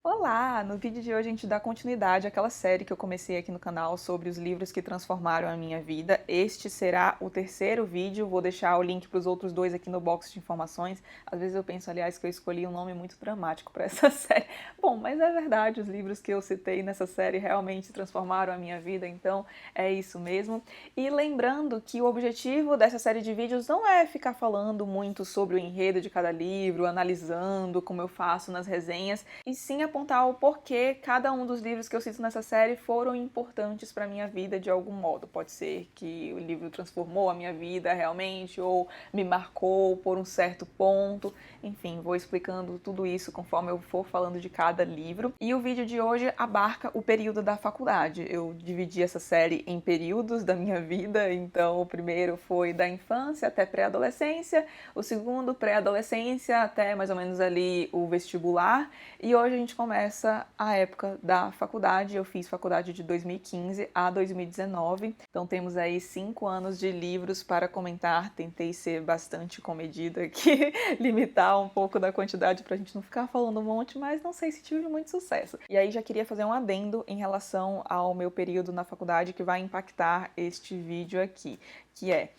Olá! No vídeo de hoje a gente dá continuidade àquela série que eu comecei aqui no canal sobre os livros que transformaram a minha vida. Este será o terceiro vídeo, vou deixar o link para os outros dois aqui no box de informações. Às vezes eu penso, aliás, que eu escolhi um nome muito dramático para essa série. Bom, mas é verdade, os livros que eu citei nessa série realmente transformaram a minha vida, então é isso mesmo. E lembrando que o objetivo dessa série de vídeos não é ficar falando muito sobre o enredo de cada livro, analisando como eu faço nas resenhas, e sim apontar o porquê cada um dos livros que eu cito nessa série foram importantes para minha vida de algum modo. Pode ser que o livro transformou a minha vida realmente, ou me marcou por um certo ponto. Enfim, vou explicando tudo isso conforme eu for falando de cada livro. E o vídeo de hoje abarca o período da faculdade. Eu dividi essa série em períodos da minha vida, então o primeiro foi da infância até pré-adolescência, o segundo pré-adolescência até mais ou menos ali o vestibular, e hoje a gente começa a época da faculdade. Eu fiz faculdade de 2015 a 2019, então temos aí 5 anos de livros para comentar. Tentei ser bastante comedida aqui, limitar um pouco da quantidade para a gente não ficar falando um monte, mas não sei se tive muito sucesso. E aí já queria fazer um adendo em relação ao meu período na faculdade que vai impactar este vídeo aqui, que é: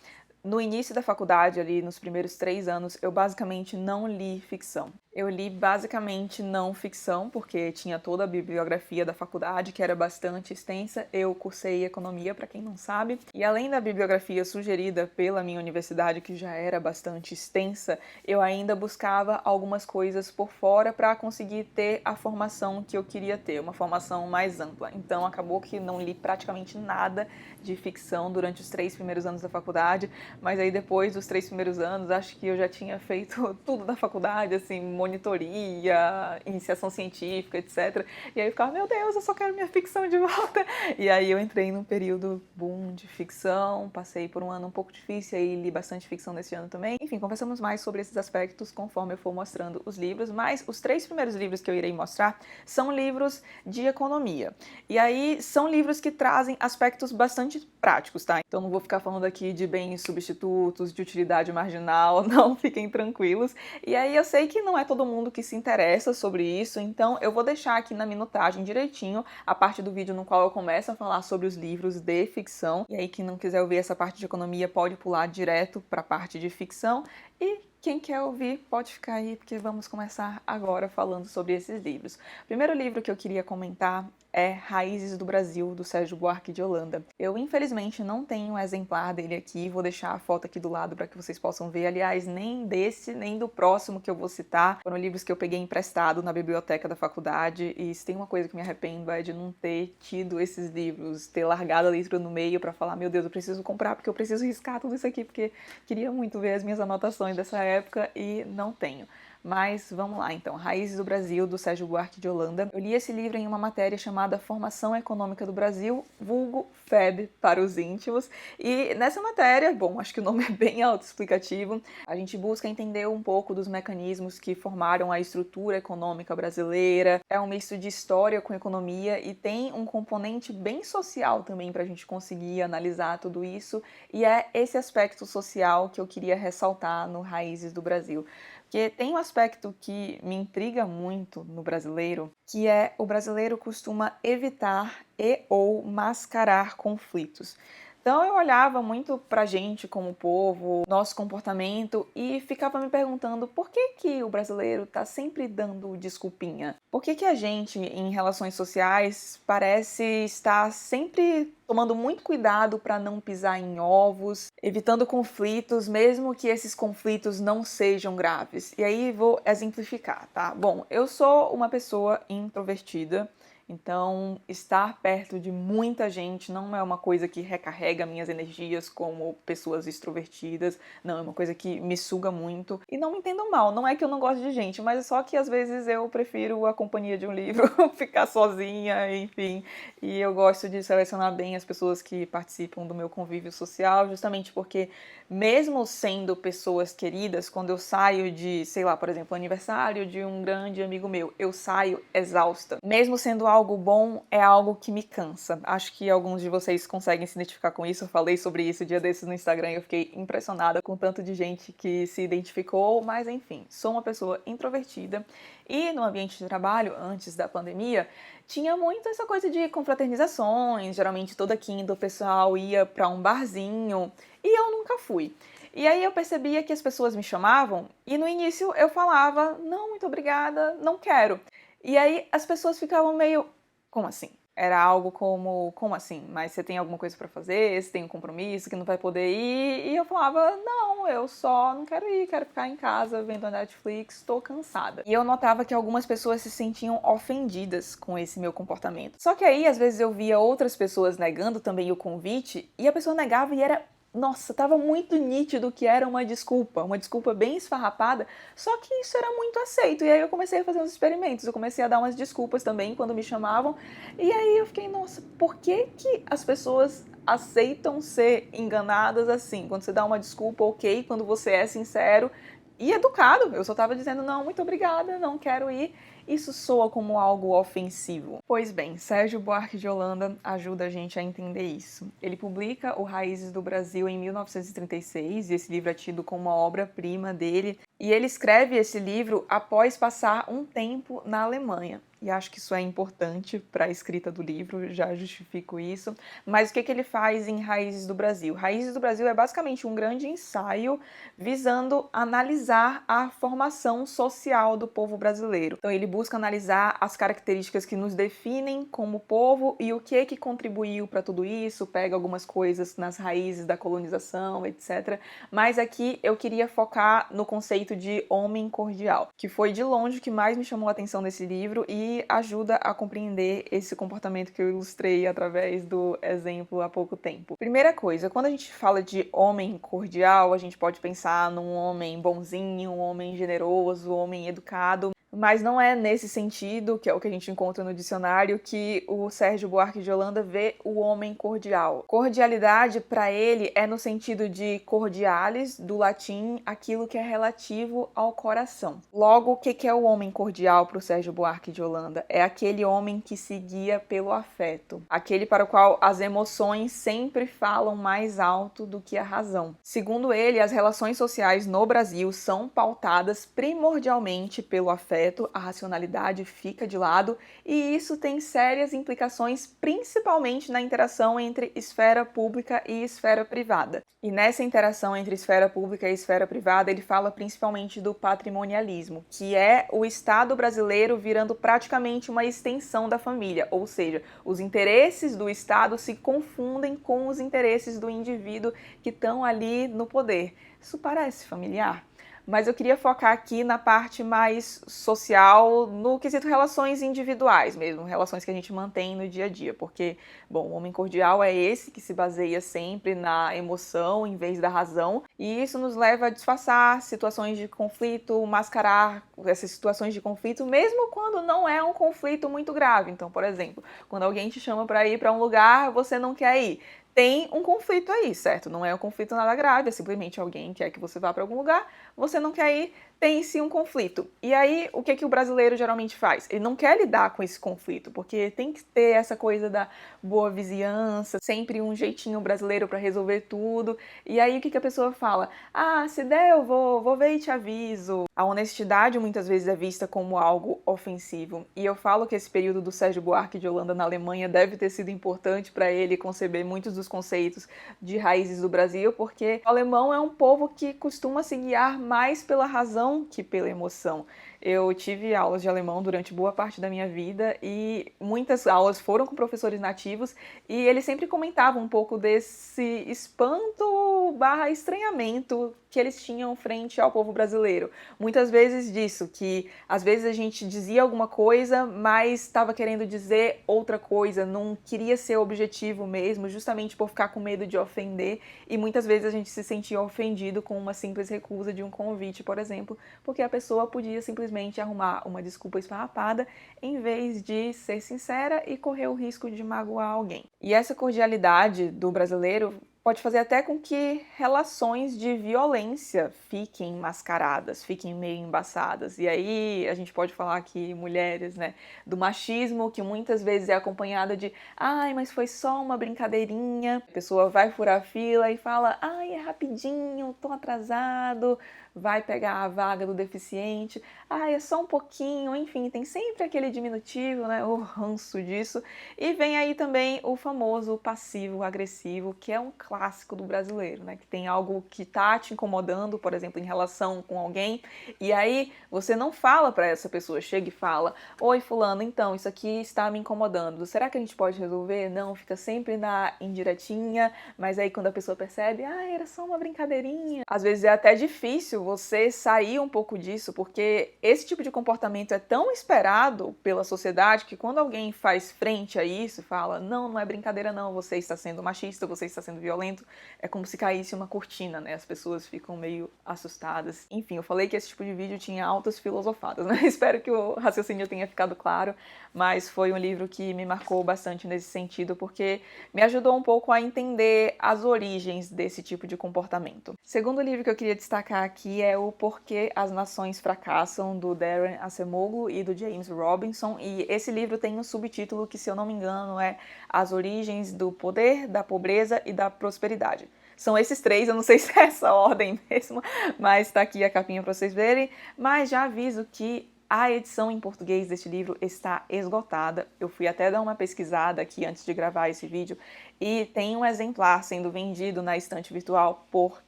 no início da faculdade, ali nos primeiros 3 anos, eu basicamente não li ficção. Eu li basicamente não ficção, porque tinha toda a bibliografia da faculdade, que era bastante extensa. Eu cursei economia, para quem não sabe, e além da bibliografia sugerida pela minha universidade, que já era bastante extensa, eu ainda buscava algumas coisas por fora para conseguir ter a formação que eu queria ter, uma formação mais ampla. Então acabou que não li praticamente nada de ficção durante os 3 primeiros anos da faculdade, mas aí depois dos 3 primeiros anos, acho que eu já tinha feito tudo da faculdade, assim, monitoria, iniciação científica, etc. E aí eu ficava, meu Deus, eu só quero minha ficção de volta. E aí eu entrei num período boom de ficção, passei por um ano um pouco difícil, aí li bastante ficção nesse ano também. Enfim, conversamos mais sobre esses aspectos conforme eu for mostrando os livros, mas os 3 primeiros livros que eu irei mostrar são livros de economia. E aí são livros que trazem aspectos bastante práticos, tá? Então não vou ficar falando aqui de bens substitutos, de utilidade marginal, não, fiquem tranquilos. E aí eu sei que não é todo mundo que se interessa sobre isso, então eu vou deixar aqui na minutagem direitinho a parte do vídeo no qual eu começo a falar sobre os livros de ficção. E aí quem não quiser ouvir essa parte de economia pode pular direto para a parte de ficção. E quem quer ouvir pode ficar aí, porque vamos começar agora falando sobre esses livros. O primeiro livro que eu queria comentar é Raízes do Brasil, do Sérgio Buarque de Holanda. Eu, infelizmente, não tenho um exemplar dele aqui, vou deixar a foto aqui do lado para que vocês possam ver. Aliás, nem desse, nem do próximo que eu vou citar, foram livros que eu peguei emprestado na biblioteca da faculdade, e se tem uma coisa que me arrependo é de não ter tido esses livros, ter largado a leitura no meio para falar, meu Deus, eu preciso comprar porque eu preciso riscar tudo isso aqui, porque queria muito ver as minhas anotações dessa época e não tenho. Mas vamos lá então, Raízes do Brasil, do Sérgio Buarque de Holanda. Eu li esse livro em uma matéria chamada Formação Econômica do Brasil, vulgo FEB para os íntimos. E nessa matéria, bom, acho que o nome é bem autoexplicativo, a gente busca entender um pouco dos mecanismos que formaram a estrutura econômica brasileira. É um misto de história com economia e tem um componente bem social também para a gente conseguir analisar tudo isso. E é esse aspecto social que eu queria ressaltar no Raízes do Brasil. Porque tem um aspecto que me intriga muito no brasileiro, que é o brasileiro costuma evitar e ou mascarar conflitos. Então eu olhava muito pra gente como povo, nosso comportamento, e ficava me perguntando por que que o brasileiro tá sempre dando desculpinha? Por que que a gente, em relações sociais, parece estar sempre tomando muito cuidado para não pisar em ovos, evitando conflitos, mesmo que esses conflitos não sejam graves? E aí vou exemplificar, tá? Bom, eu sou uma pessoa introvertida, então, estar perto de muita gente não é uma coisa que recarrega minhas energias como pessoas extrovertidas, não, é uma coisa que me suga muito. E não me entendam mal, não é que eu não gosto de gente, mas é só que às vezes eu prefiro a companhia de um livro, ficar sozinha, enfim. E eu gosto de selecionar bem as pessoas que participam do meu convívio social, justamente porque, mesmo sendo pessoas queridas, quando eu saio de, sei lá, por exemplo, aniversário de um grande amigo meu, eu saio exausta. Mesmo sendo algo bom, é algo que me cansa. Acho que alguns de vocês conseguem se identificar com isso. Eu falei sobre isso dia desses no Instagram e eu fiquei impressionada com o tanto de gente que se identificou, mas enfim, sou uma pessoa introvertida e no ambiente de trabalho, antes da pandemia, tinha muito essa coisa de confraternizações, geralmente toda quinta o pessoal ia para um barzinho e eu nunca fui. E aí eu percebia que as pessoas me chamavam e no início eu falava, não, muito obrigada, não quero. E aí as pessoas ficavam meio, como assim? Era algo como assim? Mas você tem alguma coisa pra fazer? Você tem um compromisso que não vai poder ir? E eu falava, não, eu só não quero ir, quero ficar em casa vendo a Netflix, estou cansada. E eu notava que algumas pessoas se sentiam ofendidas com esse meu comportamento. Só que aí, às vezes, eu via outras pessoas negando também o convite, e a pessoa negava e era... Nossa, tava muito nítido que era uma desculpa bem esfarrapada, só que isso era muito aceito. E aí eu comecei a fazer uns experimentos, eu comecei a dar umas desculpas também quando me chamavam. E aí eu fiquei, nossa, por que que as pessoas aceitam ser enganadas assim? Quando você dá uma desculpa, ok, quando você é sincero e educado. Eu só tava dizendo, não, muito obrigada, não quero ir. Isso soa como algo ofensivo. Pois bem, Sérgio Buarque de Holanda ajuda a gente a entender isso. Ele publica O Raízes do Brasil em 1936, e esse livro é tido como uma obra-prima dele. E ele escreve esse livro após passar um tempo na Alemanha. E acho que isso é importante para a escrita do livro, já justifico isso. Mas o que ele faz em Raízes do Brasil? Raízes do Brasil é basicamente um grande ensaio visando analisar a formação social do povo brasileiro. Então ele busca analisar as características que nos definem como povo e o que contribuiu para tudo isso, pega algumas coisas nas raízes da colonização, etc. Mas aqui eu queria focar no conceito de homem cordial, que foi de longe o que mais me chamou a atenção nesse livro e ajuda a compreender esse comportamento que eu ilustrei através do exemplo há pouco tempo. Primeira coisa, quando a gente fala de homem cordial, a gente pode pensar num homem bonzinho, um homem generoso, um homem educado, mas não é nesse sentido, que é o que a gente encontra no dicionário, que o Sérgio Buarque de Holanda vê o homem cordial. Cordialidade, para ele, é no sentido de cordialis, do latim, aquilo que é relativo ao coração. Logo, o que é o homem cordial para o Sérgio Buarque de Holanda? É aquele homem que se guia pelo afeto, aquele para o qual as emoções sempre falam mais alto do que a razão. Segundo ele, as relações sociais no Brasil são pautadas primordialmente pelo afeto, a racionalidade fica de lado e isso tem sérias implicações, principalmente na interação entre esfera pública e esfera privada. E nessa interação entre esfera pública e esfera privada, ele fala principalmente do patrimonialismo, que é o Estado brasileiro virando praticamente uma extensão da família, ou seja, os interesses do Estado se confundem com os interesses do indivíduo que estão ali no poder. Isso parece familiar? Mas eu queria focar aqui na parte mais social, no quesito relações individuais mesmo, relações que a gente mantém no dia a dia, porque, bom, o homem cordial é esse que se baseia sempre na emoção em vez da razão, e isso nos leva a disfarçar situações de conflito, mascarar essas situações de conflito, mesmo quando não é um conflito muito grave. Então, por exemplo, quando alguém te chama para ir para um lugar, você não quer ir. Tem um conflito aí, certo? Não é um conflito nada grave, é simplesmente alguém quer que você vá para algum lugar, você não quer ir, tem sim um conflito. E aí, o que o brasileiro geralmente faz? Ele não quer lidar com esse conflito, porque tem que ter essa coisa da boa vizinhança, sempre um jeitinho brasileiro para resolver tudo. E aí, o que a pessoa fala? Ah, se der, eu vou ver e te aviso. A honestidade muitas vezes é vista como algo ofensivo. E eu falo que esse período do Sérgio Buarque de Holanda na Alemanha deve ter sido importante para ele conceber muitos dos conceitos de raízes do Brasil, porque o alemão é um povo que costuma se guiar mais pela razão que pela emoção. Eu tive aulas de alemão durante boa parte da minha vida e muitas aulas foram com professores nativos e eles sempre comentavam um pouco desse espanto / estranhamento que eles tinham frente ao povo brasileiro. Muitas vezes disso, que às vezes a gente dizia alguma coisa, mas estava querendo dizer outra coisa, não queria ser objetivo mesmo, justamente por ficar com medo de ofender, e muitas vezes a gente se sentia ofendido com uma simples recusa de um convite, por exemplo, porque a pessoa podia simplesmente simplesmente arrumar uma desculpa esfarrapada, em vez de ser sincera e correr o risco de magoar alguém. E essa cordialidade do brasileiro pode fazer até com que relações de violência fiquem mascaradas, fiquem meio embaçadas. E aí a gente pode falar que mulheres, né, do machismo, que muitas vezes é acompanhada de ai, mas foi só uma brincadeirinha. A pessoa vai furar a fila e fala ai, é rapidinho, tô atrasado, vai pegar a vaga do deficiente, ai, é só um pouquinho, enfim, tem sempre aquele diminutivo, né, o ranço disso. E vem aí também o famoso passivo-agressivo, que é um clássico do brasileiro, né? Que tem algo que tá te incomodando, por exemplo, em relação com alguém, e aí você não fala para essa pessoa, chega e fala: oi, fulano, então, isso aqui está me incomodando, será que a gente pode resolver? Não, fica sempre na indiretinha, mas aí quando a pessoa percebe, ah, era só uma brincadeirinha. Às vezes é até difícil você sair um pouco disso, porque esse tipo de comportamento é tão esperado pela sociedade que quando alguém faz frente a isso, fala, não, não é brincadeira não, você está sendo machista, você está sendo violento, é como se caísse uma cortina, né? As pessoas ficam meio assustadas. Enfim, eu falei que esse tipo de vídeo tinha altas filosofadas, né? Espero que o raciocínio tenha ficado claro, mas foi um livro que me marcou bastante nesse sentido, porque me ajudou um pouco a entender as origens desse tipo de comportamento. Segundo livro que eu queria destacar aqui é o Porquê as Nações Fracassam, do Daron Acemoglu e do James Robinson, e esse livro tem um subtítulo que, se eu não me engano, é As Origens do Poder, da Pobreza e da Prosperidade. São esses três, eu não sei se é essa ordem mesmo, mas tá aqui a capinha para vocês verem, mas já aviso que a edição em português deste livro está esgotada. Eu fui até dar uma pesquisada aqui antes de gravar esse vídeo e tem um exemplar sendo vendido na estante virtual por R$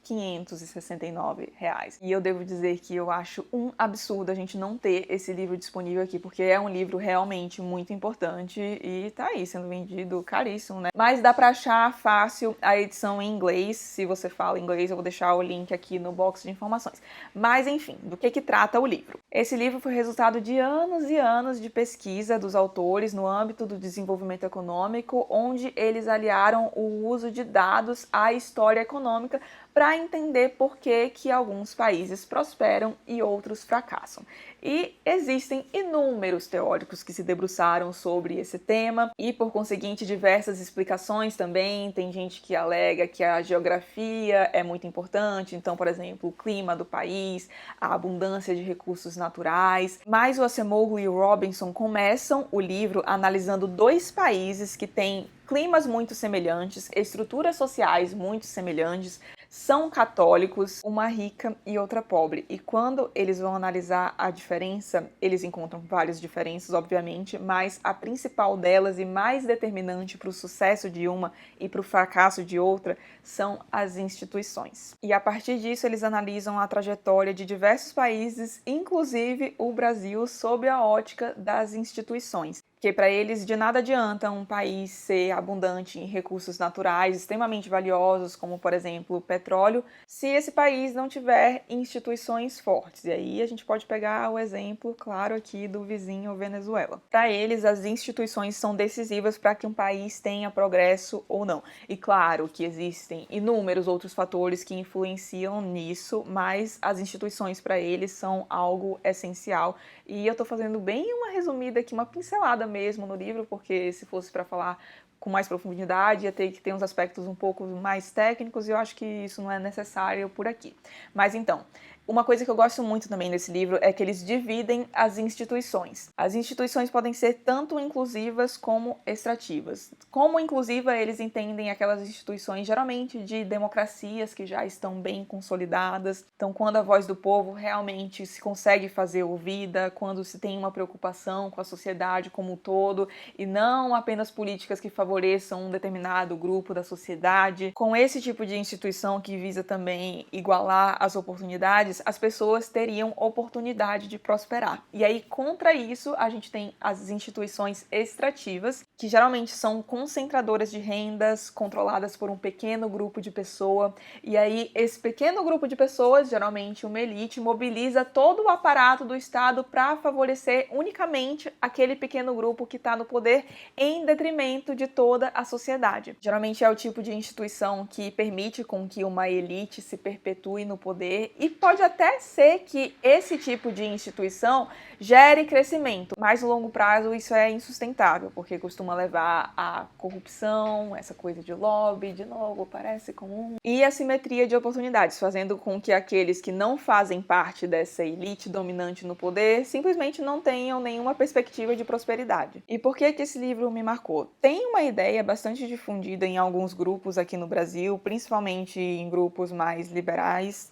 569. E eu devo dizer que eu acho um absurdo a gente não ter esse livro disponível aqui, porque é um livro realmente muito importante e tá aí sendo vendido caríssimo, né? Mas dá pra achar fácil a edição em inglês. Se você fala inglês, eu vou deixar o link aqui no box de informações. Mas enfim, do que trata o livro? Esse livro foi resultado de anos e anos de pesquisa dos autores no âmbito do desenvolvimento econômico, onde eles aliaram o uso de dados à história econômica para entender por que alguns países prosperam e outros fracassam. E existem inúmeros teóricos que se debruçaram sobre esse tema e, por conseguinte, diversas explicações também. Tem gente que alega que a geografia é muito importante, então, por exemplo, o clima do país, a abundância de recursos naturais. Mas o Acemoglu e o Robinson começam o livro analisando dois países que têm climas muito semelhantes, estruturas sociais muito semelhantes, são católicos, uma rica e outra pobre. E quando eles vão analisar a diferença, eles encontram várias diferenças, obviamente, mas a principal delas e mais determinante para o sucesso de uma e para o fracasso de outra são as instituições. E a partir disso, eles analisam a trajetória de diversos países, inclusive o Brasil, sob a ótica das instituições. Porque para eles de nada adianta um país ser abundante em recursos naturais extremamente valiosos, como por exemplo o petróleo, se esse país não tiver instituições fortes. E aí a gente pode pegar o exemplo, claro, aqui do vizinho Venezuela. Para eles, as instituições são decisivas para que um país tenha progresso ou não. E claro que existem inúmeros outros fatores que influenciam nisso, mas as instituições para eles são algo essencial. E eu estou fazendo bem uma resumida aqui, uma pincelada mesmo no livro, porque se fosse para falar com mais profundidade ia ter que ter uns aspectos um pouco mais técnicos e eu acho que isso não é necessário por aqui. Mas então, uma coisa que eu gosto muito também desse livro é que eles dividem as instituições. As instituições podem ser tanto inclusivas como extrativas. Como inclusiva, eles entendem aquelas instituições geralmente de democracias que já estão bem consolidadas. Então, quando a voz do povo realmente se consegue fazer ouvida, quando se tem uma preocupação com a sociedade como um todo e não apenas políticas que favoreçam um determinado grupo da sociedade. Com esse tipo de instituição que visa também igualar as oportunidades, as pessoas teriam oportunidade de prosperar. E aí, contra isso, a gente tem as instituições extrativas, que geralmente são concentradoras de rendas, controladas por um pequeno grupo de pessoas. E aí, esse pequeno grupo de pessoas, geralmente uma elite, mobiliza todo o aparato do Estado para favorecer unicamente aquele pequeno grupo que está no poder, em detrimento de toda a sociedade. Geralmente é o tipo de instituição que permite com que uma elite se perpetue no poder e pode até ser que esse tipo de instituição gere crescimento, mas no longo prazo isso é insustentável, porque costuma levar à corrupção, essa coisa de lobby, de novo, parece comum, e assimetria de oportunidades, fazendo com que aqueles que não fazem parte dessa elite dominante no poder simplesmente não tenham nenhuma perspectiva de prosperidade. E por que esse livro me marcou? Tem uma ideia bastante difundida em alguns grupos aqui no Brasil, principalmente em grupos mais liberais,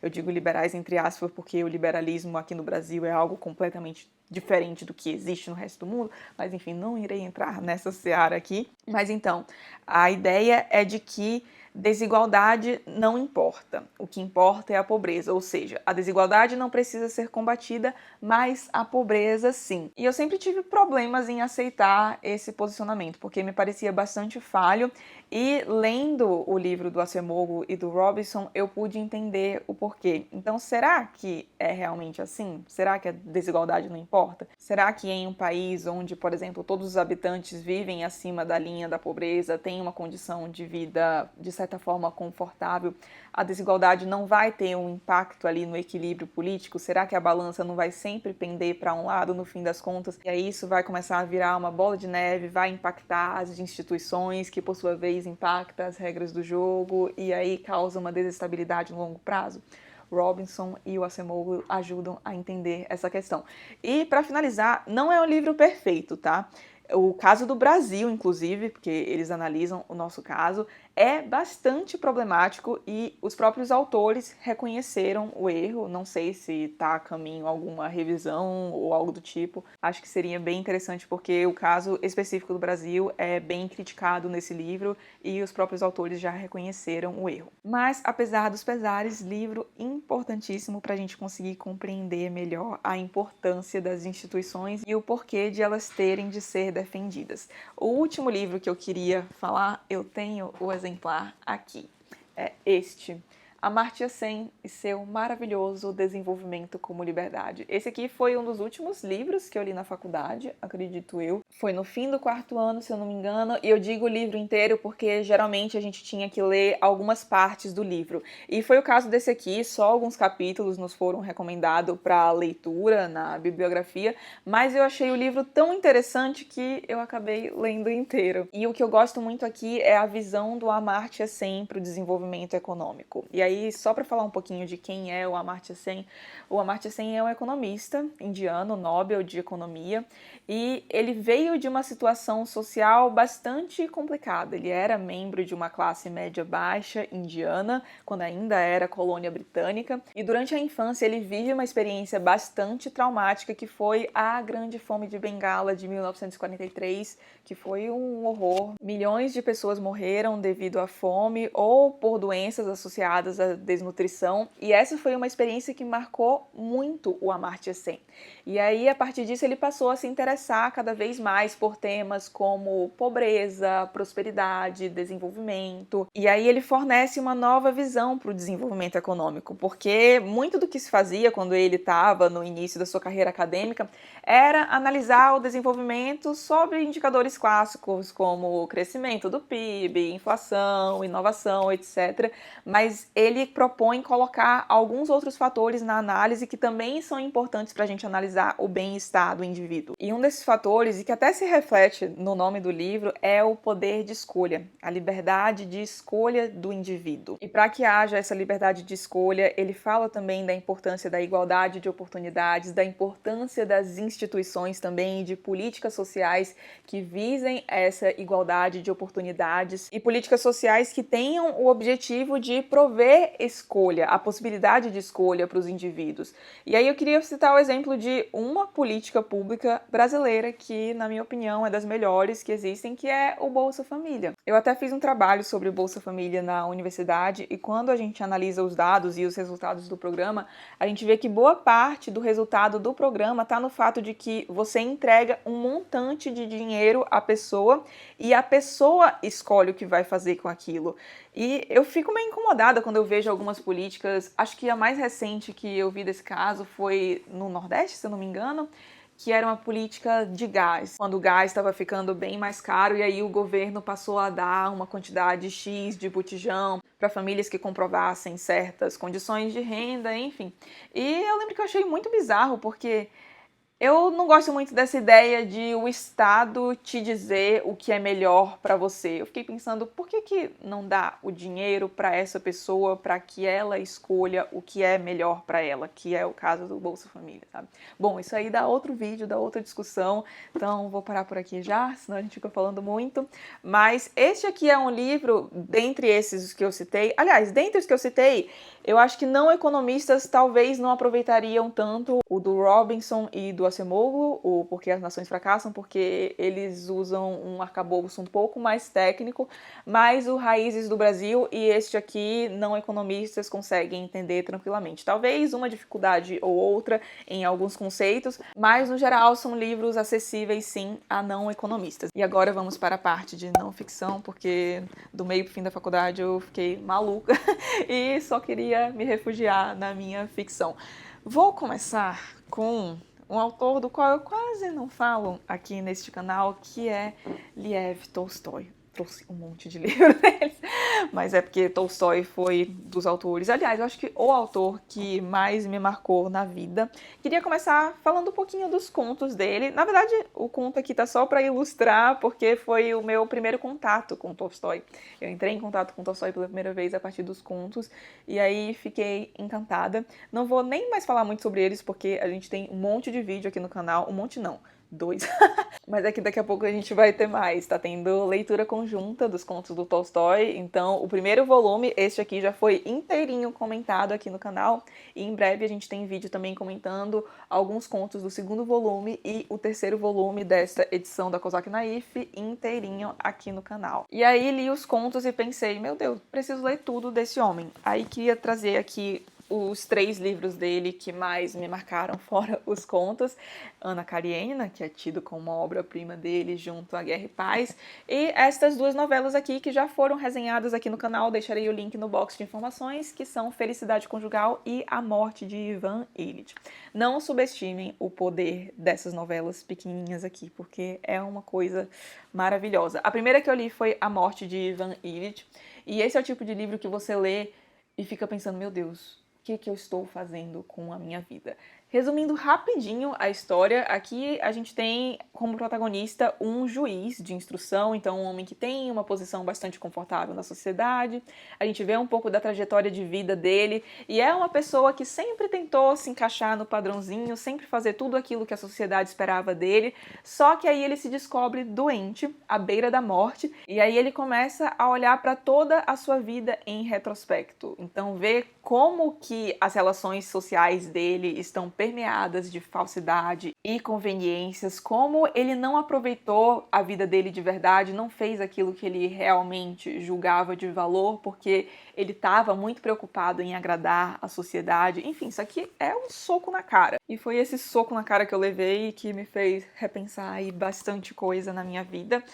eu digo liberais entre aspas porque o liberalismo aqui no Brasil é algo completamente diferente do que existe no resto do mundo, mas enfim, não irei entrar nessa seara aqui. Mas então, a ideia é de que desigualdade não importa. O que importa é a pobreza, ou seja, a desigualdade não precisa ser combatida, mas a pobreza sim. E eu sempre tive problemas em aceitar esse posicionamento, porque me parecia bastante falho, e lendo o livro do Acemoglu e do Robinson, eu pude entender o porquê. Então, será que é realmente assim? Será que a desigualdade não importa? Será que em um país onde, por exemplo, todos os habitantes vivem acima da linha da pobreza, têm uma condição de vida, de certa forma, confortável, a desigualdade não vai ter um impacto ali no equilíbrio político? Será que a balança não vai sempre pender para um lado no fim das contas? E aí isso vai começar a virar uma bola de neve, vai impactar as instituições, que por sua vez impacta as regras do jogo, e aí causa uma desestabilidade no longo prazo? Robinson e o Acemoglu ajudam a entender essa questão. E para finalizar, não é um livro perfeito, tá? O caso do Brasil, inclusive, porque eles analisam o nosso caso, é bastante problemático e os próprios autores reconheceram o erro. Não sei se está a caminho alguma revisão ou algo do tipo. Acho que seria bem interessante porque o caso específico do Brasil é bem criticado nesse livro e os próprios autores já reconheceram o erro. Mas, apesar dos pesares, livro importantíssimo para a gente conseguir compreender melhor a importância das instituições e o porquê de elas terem de ser defendidas. O último livro que eu queria falar, eu tenho o exemplar aqui. É este, Amartya Sen e seu maravilhoso desenvolvimento como liberdade. Esse aqui foi um dos últimos livros que eu li na faculdade, acredito eu. Foi no fim do 4º ano, se eu não me engano, e eu digo o livro inteiro porque geralmente a gente tinha que ler algumas partes do livro. E foi o caso desse aqui, só alguns capítulos nos foram recomendados para leitura na bibliografia, mas eu achei o livro tão interessante que eu acabei lendo inteiro. E o que eu gosto muito aqui é a visão do Amartya Sen para o desenvolvimento econômico. E aí, só para falar um pouquinho de quem é o Amartya Sen é um economista indiano, Nobel de Economia, e ele veio de uma situação social bastante complicada. Ele era membro de uma classe média baixa indiana, quando ainda era colônia britânica, e durante a infância ele vive uma experiência bastante traumática, que foi a Grande Fome de Bengala de 1943, que foi um horror. Milhões de pessoas morreram devido à fome ou por doenças associadas à desnutrição, e essa foi uma experiência que marcou muito o Amartya Sen. E aí, a partir disso, ele passou a se interessar cada vez mais por temas como pobreza, prosperidade, desenvolvimento. E aí ele fornece uma nova visão para o desenvolvimento econômico, porque muito do que se fazia quando ele estava no início da sua carreira acadêmica era analisar o desenvolvimento sobre indicadores clássicos como o crescimento do PIB, inflação, inovação, etc. Mas ele propõe colocar alguns outros fatores na análise que também são importantes para a gente analisar o bem-estar do indivíduo. E um desses fatores, e que até se reflete no nome do livro, é o poder de escolha, a liberdade de escolha do indivíduo. E para que haja essa liberdade de escolha, ele fala também da importância da igualdade de oportunidades, da importância das instituições também, de políticas sociais que visem essa igualdade de oportunidades e políticas sociais que tenham o objetivo de prover escolha, a possibilidade de escolha para os indivíduos. E aí eu queria citar o exemplo de uma política pública brasileira que, na minha opinião, é das melhores que existem, que é o Bolsa Família. Eu até fiz um trabalho sobre o Bolsa Família na universidade e quando a gente analisa os dados e os resultados do programa, a gente vê que boa parte do resultado do programa está no fato de que você entrega um montante de dinheiro à pessoa e a pessoa escolhe o que vai fazer com aquilo. E eu fico meio incomodada quando eu vejo algumas políticas, acho que a mais recente que eu vi desse caso foi no Nordeste, se eu não me engano, que era uma política de gás, quando o gás estava ficando bem mais caro e aí o governo passou a dar uma quantidade X de botijão para famílias que comprovassem certas condições de renda, enfim. E eu lembro que eu achei muito bizarro, porque eu não gosto muito dessa ideia de o Estado te dizer o que é melhor para você. Eu fiquei pensando, por que não dá o dinheiro para essa pessoa para que ela escolha o que é melhor para ela, que é o caso do Bolsa Família, sabe? Bom, isso aí dá outro vídeo, dá outra discussão, então vou parar por aqui já, senão a gente fica falando muito. Mas este aqui é um livro, dentre esses que eu citei, aliás, dentre os que eu citei, eu acho que não economistas talvez não aproveitariam tanto o do Robinson e do Acemoglu, o Porque as Nações Fracassam, porque eles usam um arcabouço um pouco mais técnico, mas o Raízes do Brasil e este aqui não economistas conseguem entender tranquilamente. Talvez uma dificuldade ou outra em alguns conceitos, mas no geral são livros acessíveis sim a não economistas. E agora vamos para a parte de não ficção, porque do meio para o fim da faculdade eu fiquei maluca e só queria me refugiar na minha ficção. Vou começar com um autor do qual eu quase não falo aqui neste canal, que é Lev Tolstói. Trouxe um monte de livro deles, mas é porque Tolstói foi dos autores. Aliás, eu acho que o autor que mais me marcou na vida. Queria começar falando um pouquinho dos contos dele. Na verdade, o conto aqui tá só para ilustrar, porque foi o meu primeiro contato com Tolstói. Eu entrei em contato com Tolstói pela primeira vez a partir dos contos, e aí fiquei encantada. Não vou nem mais falar muito sobre eles, porque a gente tem um monte de vídeo aqui no canal. Um monte não, 2. Mas é que daqui a pouco a gente vai ter mais. Tá tendo leitura conjunta dos contos do Tolstói. Então, o primeiro volume, este aqui, já foi inteirinho comentado aqui no canal. E em breve a gente tem vídeo também comentando alguns contos do segundo volume e o terceiro volume desta edição da Kozak Naif inteirinho aqui no canal. E aí li os contos e pensei, meu Deus, preciso ler tudo desse homem. Aí queria trazer aqui os 3 livros dele que mais me marcaram, fora os contos. Ana Karenina, que é tido como uma obra-prima dele, junto a Guerra e Paz, e estas 2 novelas aqui que já foram resenhadas aqui no canal, deixarei o link no box de informações, que são Felicidade Conjugal e A Morte de Ivan Ilitch. Não subestimem o poder dessas novelas pequenininhas aqui, porque é uma coisa maravilhosa. A primeira que eu li foi A Morte de Ivan Ilitch, e esse é o tipo de livro que você lê e fica pensando, meu Deus, o que eu estou fazendo com a minha vida? Resumindo rapidinho a história, aqui a gente tem como protagonista um juiz de instrução, então um homem que tem uma posição bastante confortável na sociedade. A gente vê um pouco da trajetória de vida dele e é uma pessoa que sempre tentou se encaixar no padrãozinho, sempre fazer tudo aquilo que a sociedade esperava dele, só que aí ele se descobre doente, à beira da morte, e aí ele começa a olhar para toda a sua vida em retrospecto. Então vê como que as relações sociais dele estão permeadas de falsidade e conveniências, como ele não aproveitou a vida dele de verdade, não fez aquilo que ele realmente julgava de valor, porque ele estava muito preocupado em agradar a sociedade. Enfim, isso aqui é um soco na cara. E foi esse soco na cara que eu levei que me fez repensar aí bastante coisa na minha vida.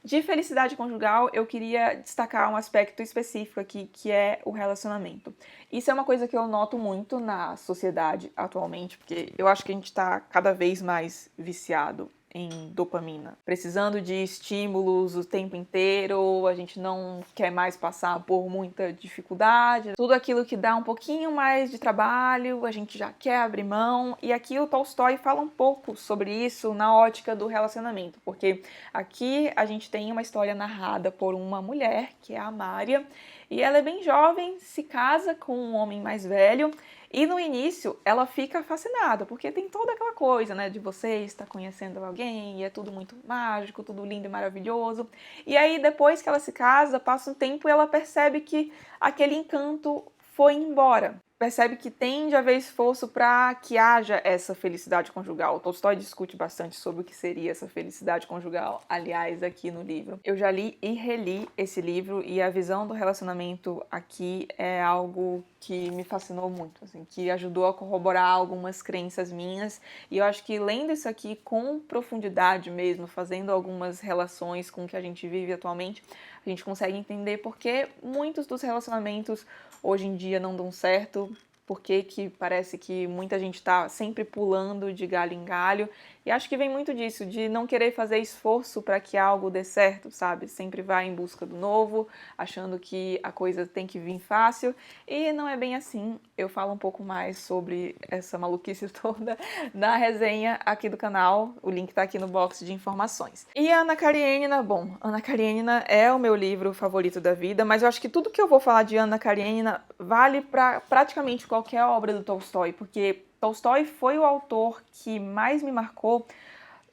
De felicidade conjugal, eu queria destacar um aspecto específico aqui, que é o relacionamento. Isso é uma coisa que eu noto muito na sociedade atualmente, porque eu acho que a gente está cada vez mais viciado em dopamina, precisando de estímulos o tempo inteiro, a gente não quer mais passar por muita dificuldade, tudo aquilo que dá um pouquinho mais de trabalho, a gente já quer abrir mão, e aqui o Tolstói fala um pouco sobre isso na ótica do relacionamento, porque aqui a gente tem uma história narrada por uma mulher, que é a Mária, e ela é bem jovem, se casa com um homem mais velho, e no início ela fica fascinada, porque tem toda aquela coisa, né, de você estar conhecendo alguém, e é tudo muito mágico, tudo lindo e maravilhoso. E aí depois que ela se casa, passa um tempo e ela percebe que aquele encanto foi embora. Percebe que tem de haver esforço para que haja essa felicidade conjugal. O Tolstói discute bastante sobre o que seria essa felicidade conjugal, aliás, aqui no livro. Eu já li e reli esse livro e a visão do relacionamento aqui é algo que me fascinou muito, assim, que ajudou a corroborar algumas crenças minhas. E eu acho que lendo isso aqui com profundidade mesmo, fazendo algumas relações com o que a gente vive atualmente, a gente consegue entender por que muitos dos relacionamentos hoje em dia não dão certo, porque que parece que muita gente está sempre pulando de galho em galho, E acho que vem muito disso, de não querer fazer esforço para que algo dê certo, sabe? Sempre vai em busca do novo, achando que a coisa tem que vir fácil, e não é bem assim. Eu falo um pouco mais sobre essa maluquice toda na resenha aqui do canal, o link tá aqui no box de informações. E a Ana Karenina, bom, Ana Karenina é o meu livro favorito da vida, mas eu acho que tudo que eu vou falar de Ana Karenina vale para praticamente qualquer obra do Tolstói, porque Tolstói foi o autor que mais me marcou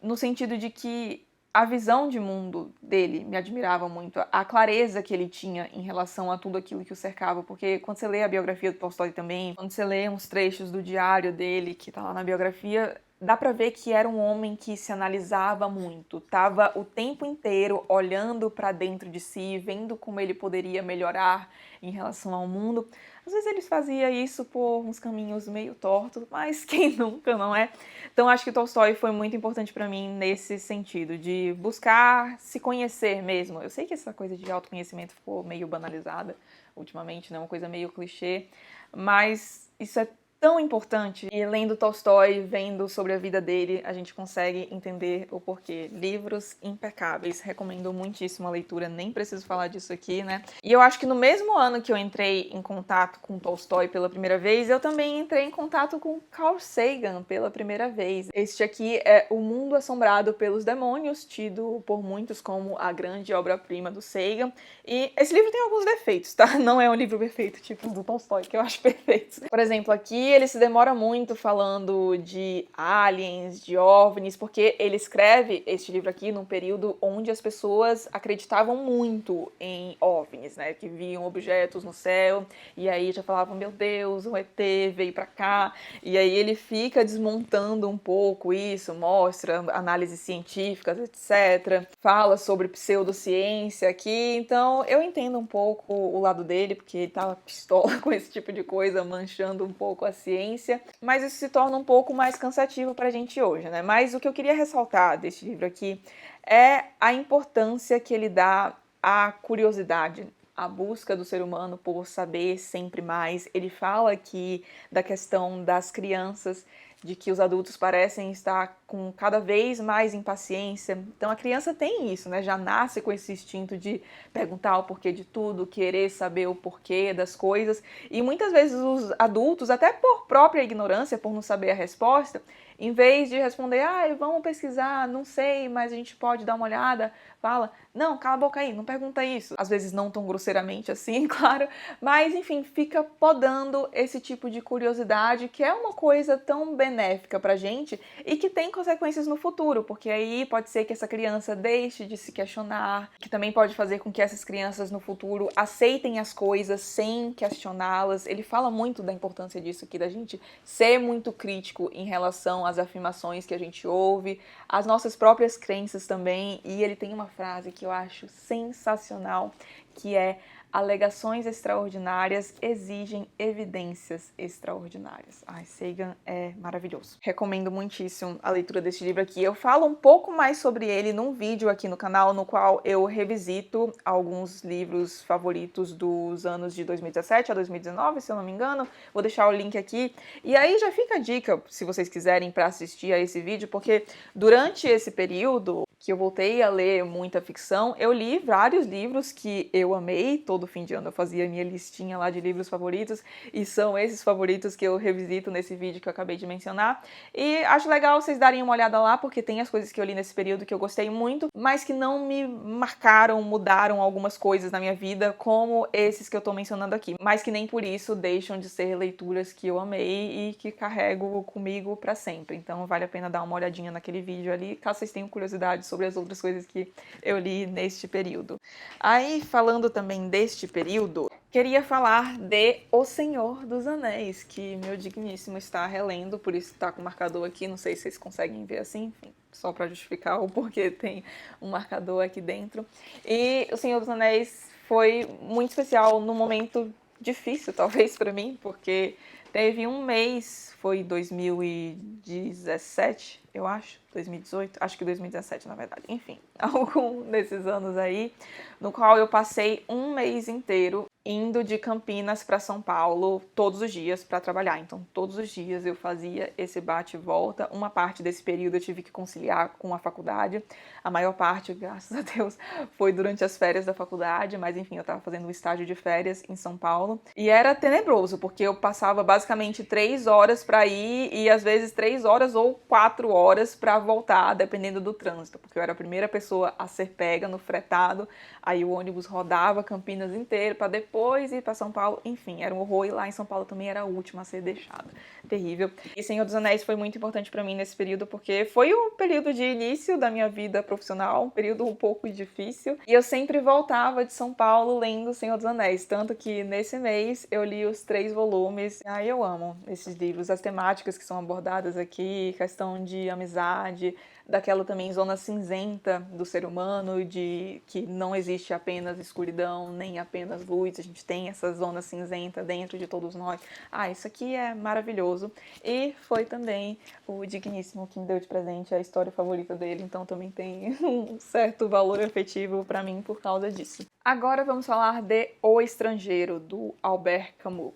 no sentido de que a visão de mundo dele me admirava muito, a clareza que ele tinha em relação a tudo aquilo que o cercava, porque quando você lê a biografia do Tolstói também, quando você lê uns trechos do diário dele, que tá lá na biografia, dá pra ver que era um homem que se analisava muito, tava o tempo inteiro olhando pra dentro de si, vendo como ele poderia melhorar em relação ao mundo. Às vezes ele fazia isso por uns caminhos meio tortos, mas quem nunca, não é? Então acho que Tolstói foi muito importante pra mim nesse sentido, de buscar se conhecer mesmo. Eu sei que essa coisa de autoconhecimento ficou meio banalizada ultimamente, né? Uma coisa meio clichê, mas isso é tão importante. E lendo Tolstói, vendo sobre a vida dele, a gente consegue entender o porquê. Livros impecáveis, recomendo muitíssimo a leitura, nem preciso falar disso aqui, né? E eu acho que no mesmo ano que eu entrei em contato com Tolstói pela primeira vez, eu também entrei em contato com Carl Sagan pela primeira vez. Este aqui é O Mundo Assombrado pelos Demônios, tido por muitos como a grande obra-prima do Sagan. E esse livro tem alguns defeitos, tá? Não é um livro perfeito, tipo do Tolstói, que eu acho perfeito. Por exemplo, aqui ele se demora muito falando de aliens, de OVNIs, porque ele escreve este livro aqui num período onde as pessoas acreditavam muito em OVNIs, né? Que viam objetos no céu e aí já falavam, meu Deus, um ET veio pra cá. E aí ele fica desmontando um pouco isso, mostra análises científicas, etc. Fala sobre pseudociência aqui, então eu entendo um pouco o lado dele, porque ele tava pistola com esse tipo de coisa, manchando um pouco a ciência, mas isso se torna um pouco mais cansativo pra gente hoje, né? Mas o que eu queria ressaltar desse livro aqui é a importância que ele dá à curiosidade, a busca do ser humano por saber sempre mais. Ele fala aqui da questão das crianças, de que os adultos parecem estar com cada vez mais impaciência. Então a criança tem isso, né? Já nasce com esse instinto de perguntar o porquê de tudo, querer saber o porquê das coisas. E muitas vezes os adultos, até por própria ignorância, por não saber a resposta, em vez de responder, vamos pesquisar, não sei, mas a gente pode dar uma olhada, fala, não, cala a boca aí, não pergunta isso. Às vezes não tão grosseiramente assim, claro, mas enfim, fica podando esse tipo de curiosidade, que é uma coisa tão benéfica pra gente e que tem consequências no futuro, porque aí pode ser que essa criança deixe de se questionar, que também pode fazer com que essas crianças no futuro aceitem as coisas sem questioná-las. Ele fala muito da importância disso aqui, da gente ser muito crítico em relação às afirmações que a gente ouve, as nossas próprias crenças também, e ele tem uma frase que eu acho sensacional, que é: alegações extraordinárias exigem evidências extraordinárias. Ai, Sagan é maravilhoso. Recomendo muitíssimo a leitura desse livro aqui. Eu falo um pouco mais sobre ele num vídeo aqui no canal, no qual eu revisito alguns livros favoritos dos anos de 2017 a 2019, se eu não me engano. Vou deixar o link aqui. E aí já fica a dica, se vocês quiserem, para assistir a esse vídeo, porque durante esse período que eu voltei a ler muita ficção, eu li vários livros que eu amei. Todo fim de ano eu fazia minha listinha lá de livros favoritos, e são esses favoritos que eu revisito nesse vídeo que eu acabei de mencionar. E acho legal vocês darem uma olhada lá, porque tem as coisas que eu li nesse período que eu gostei muito, mas que não me marcaram, mudaram algumas coisas na minha vida, como esses que eu tô mencionando aqui, mas que nem por isso deixam de ser leituras que eu amei e que carrego comigo pra sempre. Então vale a pena dar uma olhadinha naquele vídeo ali, caso vocês tenham curiosidade sobre as outras coisas que eu li neste período. Aí, falando também deste período, queria falar de O Senhor dos Anéis, que meu digníssimo está relendo, por isso está com o marcador aqui, não sei se vocês conseguem ver assim, enfim, só para justificar o porquê tem um marcador aqui dentro. E O Senhor dos Anéis foi muito especial num momento difícil, talvez, para mim, porque teve um mês, foi 2017, eu acho, 2018, acho que 2017, na verdade, enfim, algum desses anos aí, no qual eu passei um mês inteiro indo de Campinas para São Paulo todos os dias para trabalhar. Então, todos os dias eu fazia esse bate e volta. Uma parte desse período eu tive que conciliar com a faculdade. A maior parte, graças a Deus, foi durante as férias da faculdade, mas enfim, eu estava fazendo um estágio de férias em São Paulo. E era tenebroso, porque eu passava basicamente 3 horas para ir e às vezes 3 horas ou 4 horas para voltar, dependendo do trânsito, porque eu era a primeira pessoa a ser pega no fretado. Aí o ônibus rodava Campinas inteiro para depois ir para São Paulo. Enfim, era um horror. E lá em São Paulo também era a última a ser deixada. Terrível. E Senhor dos Anéis foi muito importante para mim nesse período, porque foi o período de início da minha vida profissional, um período um pouco difícil. E eu sempre voltava de São Paulo lendo Senhor dos Anéis. Tanto que nesse mês eu li os 3 volumes. Ai, eu amo esses livros. As temáticas que são abordadas aqui, questão de amizade, daquela também zona cinzenta do ser humano, de que não existe apenas escuridão, nem apenas luz, a gente tem essa zona cinzenta dentro de todos nós. Ah, isso aqui é maravilhoso. E foi também o Digníssimo que me deu de presente a história favorita dele, então também tem um certo valor afetivo para mim por causa disso. Agora vamos falar de O Estrangeiro, do Albert Camus.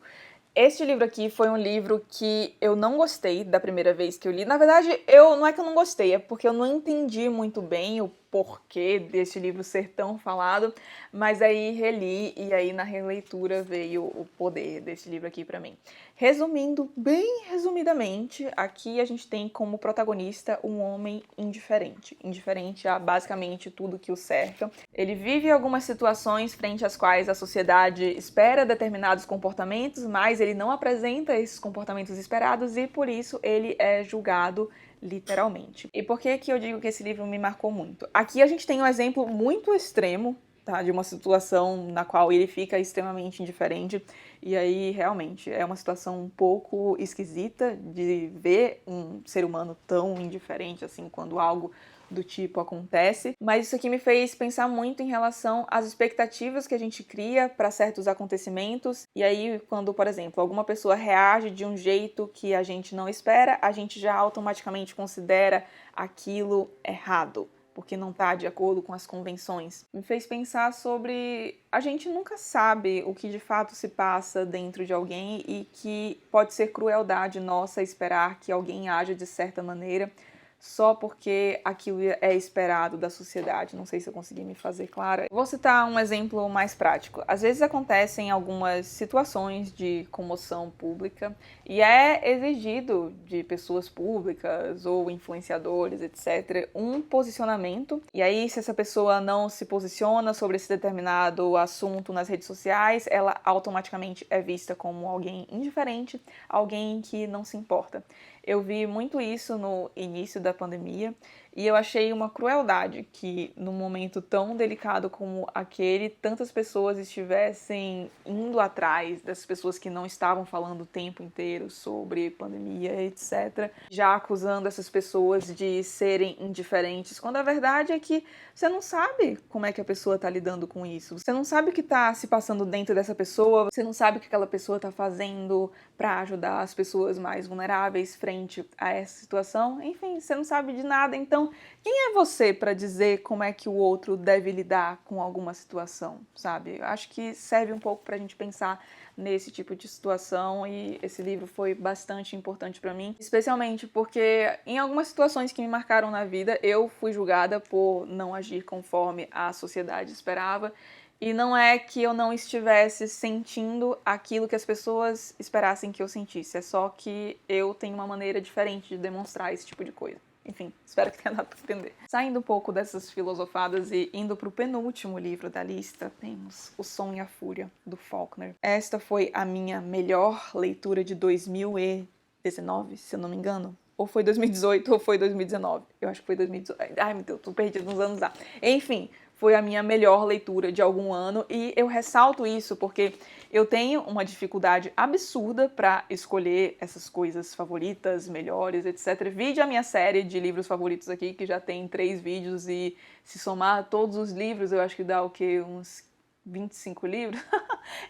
Este livro aqui foi um livro que eu não gostei da primeira vez que eu li. Na verdade, não é que eu não gostei, é porque eu não entendi muito bem o porquê desse livro ser tão falado, mas aí reli e aí na releitura veio o poder desse livro aqui pra mim. Resumindo, bem resumidamente, aqui a gente tem como protagonista um homem indiferente. Indiferente a basicamente tudo que o cerca. Ele vive algumas situações frente às quais a sociedade espera determinados comportamentos, mas ele não apresenta esses comportamentos esperados e por isso ele é julgado literalmente. E por que eu digo que esse livro me marcou muito? Aqui a gente tem um exemplo muito extremo, tá, de uma situação na qual ele fica extremamente indiferente, e aí realmente é uma situação um pouco esquisita de ver um ser humano tão indiferente assim quando algo do tipo acontece, mas isso aqui me fez pensar muito em relação às expectativas que a gente cria para certos acontecimentos, e aí quando, por exemplo, alguma pessoa reage de um jeito que a gente não espera, a gente já automaticamente considera aquilo errado, porque não está de acordo com as convenções. Me fez pensar sobre a gente nunca sabe o que de fato se passa dentro de alguém e que pode ser crueldade nossa esperar que alguém haja de certa maneira só porque aquilo é esperado da sociedade. Não sei se eu consegui me fazer clara. Vou citar um exemplo mais prático. Às vezes acontecem algumas situações de comoção pública e é exigido de pessoas públicas ou influenciadores, etc., um posicionamento. E aí, se essa pessoa não se posiciona sobre esse determinado assunto nas redes sociais, ela automaticamente é vista como alguém indiferente, alguém que não se importa. Eu vi muito isso no início da pandemia e eu achei uma crueldade que, num momento tão delicado como aquele, tantas pessoas estivessem indo atrás das pessoas que não estavam falando o tempo inteiro sobre pandemia, etc., já acusando essas pessoas de serem indiferentes, quando a verdade é que você não sabe como é que a pessoa está lidando com isso, você não sabe o que está se passando dentro dessa pessoa, você não sabe o que aquela pessoa está fazendo para ajudar as pessoas mais vulneráveis frente a essa situação, enfim, você não sabe de nada, então quem é você para dizer como é que o outro deve lidar com alguma situação, sabe? Eu acho que serve um pouco para a gente pensar nesse tipo de situação e esse livro foi bastante importante para mim, especialmente porque em algumas situações que me marcaram na vida eu fui julgada por não agir conforme a sociedade esperava. E não é que eu não estivesse sentindo aquilo que as pessoas esperassem que eu sentisse, é só que eu tenho uma maneira diferente de demonstrar esse tipo de coisa. Enfim, espero que tenha dado para entender. Saindo um pouco dessas filosofadas e indo para o penúltimo livro da lista, temos O Som e a Fúria, do Faulkner. Esta foi a minha melhor leitura de 2019, se eu não me engano. Ou foi 2018 ou foi 2019. Eu acho que foi 2018. Ai, meu Deus, tô perdido nos anos lá. Enfim, foi a minha melhor leitura de algum ano e eu ressalto isso porque eu tenho uma dificuldade absurda para escolher essas coisas favoritas, melhores, etc. Vide a minha série de livros favoritos aqui, que já tem 3 vídeos e se somar todos os livros, eu acho que dá o quê? Uns 25 livros?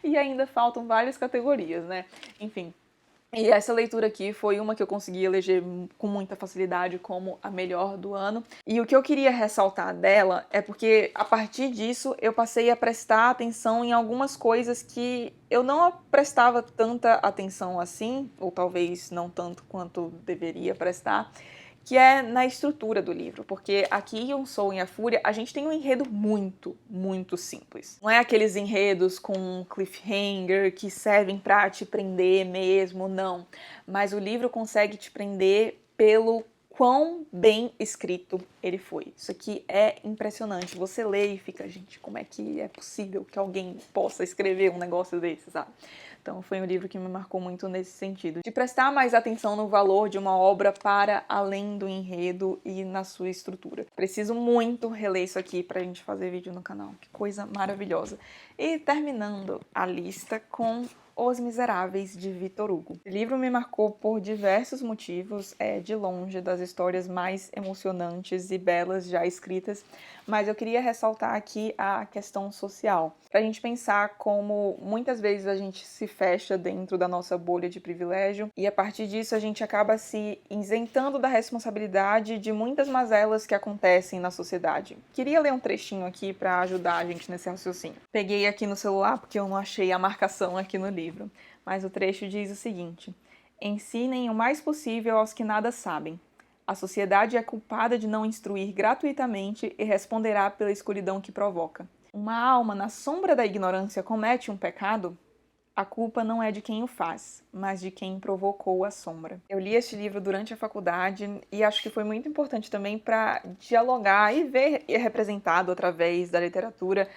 E ainda faltam várias categorias, né? Enfim. E essa leitura aqui foi uma que eu consegui eleger com muita facilidade como a melhor do ano. E o que eu queria ressaltar dela é porque, a partir disso, eu passei a prestar atenção em algumas coisas que eu não prestava tanta atenção assim, ou talvez não tanto quanto deveria prestar, que é na estrutura do livro, porque aqui em Um Sol em a Fúria a gente tem um enredo muito, muito simples. Não é aqueles enredos com cliffhanger que servem pra te prender mesmo, não. Mas o livro consegue te prender pelo quão bem escrito ele foi. Isso aqui é impressionante. Você lê e fica, gente, como é que é possível que alguém possa escrever um negócio desse, sabe? Então foi um livro que me marcou muito nesse sentido, de prestar mais atenção no valor de uma obra para além do enredo e na sua estrutura. Preciso muito reler isso aqui pra gente fazer vídeo no canal, que coisa maravilhosa. E terminando a lista com Os Miseráveis, de Victor Hugo. O livro me marcou por diversos motivos, é de longe das histórias mais emocionantes e belas já escritas, mas eu queria ressaltar aqui a questão social, para a gente pensar como muitas vezes a gente se fecha dentro da nossa bolha de privilégio e a partir disso a gente acaba se isentando da responsabilidade de muitas mazelas que acontecem na sociedade. Queria ler um trechinho aqui para ajudar a gente nesse raciocínio. Peguei aqui no celular porque eu não achei a marcação aqui no livro, mas o trecho diz o seguinte: ensinem o mais possível aos que nada sabem. A sociedade é culpada de não instruir gratuitamente e responderá pela escuridão que provoca. Uma alma na sombra da ignorância comete um pecado? A culpa não é de quem o faz, mas de quem provocou a sombra. Eu li este livro durante a faculdade e acho que foi muito importante também para dialogar e ver representado através da literatura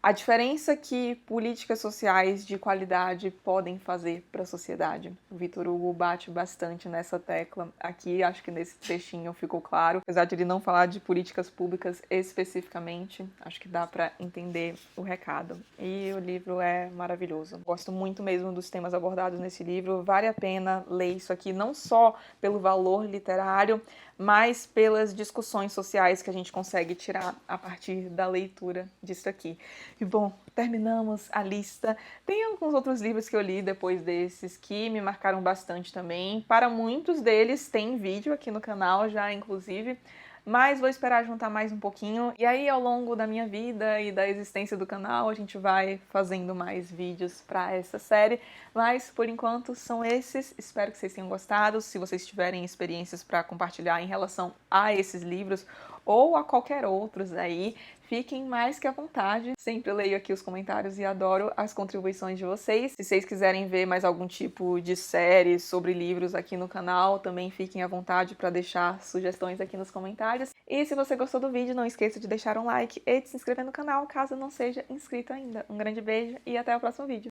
a diferença que políticas sociais de qualidade podem fazer para a sociedade. O Victor Hugo bate bastante nessa tecla. Aqui, acho que nesse trechinho ficou claro. Apesar de ele não falar de políticas públicas especificamente, acho que dá para entender o recado. E o livro é maravilhoso. Gosto muito mesmo dos temas abordados nesse livro. Vale a pena ler isso aqui, não só pelo valor literário, mas pelas discussões sociais que a gente consegue tirar a partir da leitura disso aqui. E bom, terminamos a lista. Tem alguns outros livros que eu li depois desses que me marcaram bastante também. Para muitos deles tem vídeo aqui no canal já, inclusive, mas vou esperar juntar mais um pouquinho. E aí, ao longo da minha vida e da existência do canal, a gente vai fazendo mais vídeos para essa série. Mas, por enquanto, são esses. Espero que vocês tenham gostado. Se vocês tiverem experiências para compartilhar em relação a esses livros ou a qualquer outros aí, fiquem mais que à vontade. Sempre leio aqui os comentários e adoro as contribuições de vocês. Se vocês quiserem ver mais algum tipo de série sobre livros aqui no canal, também fiquem à vontade para deixar sugestões aqui nos comentários. E se você gostou do vídeo, não esqueça de deixar um like e de se inscrever no canal, caso não seja inscrito ainda. Um grande beijo e até o próximo vídeo.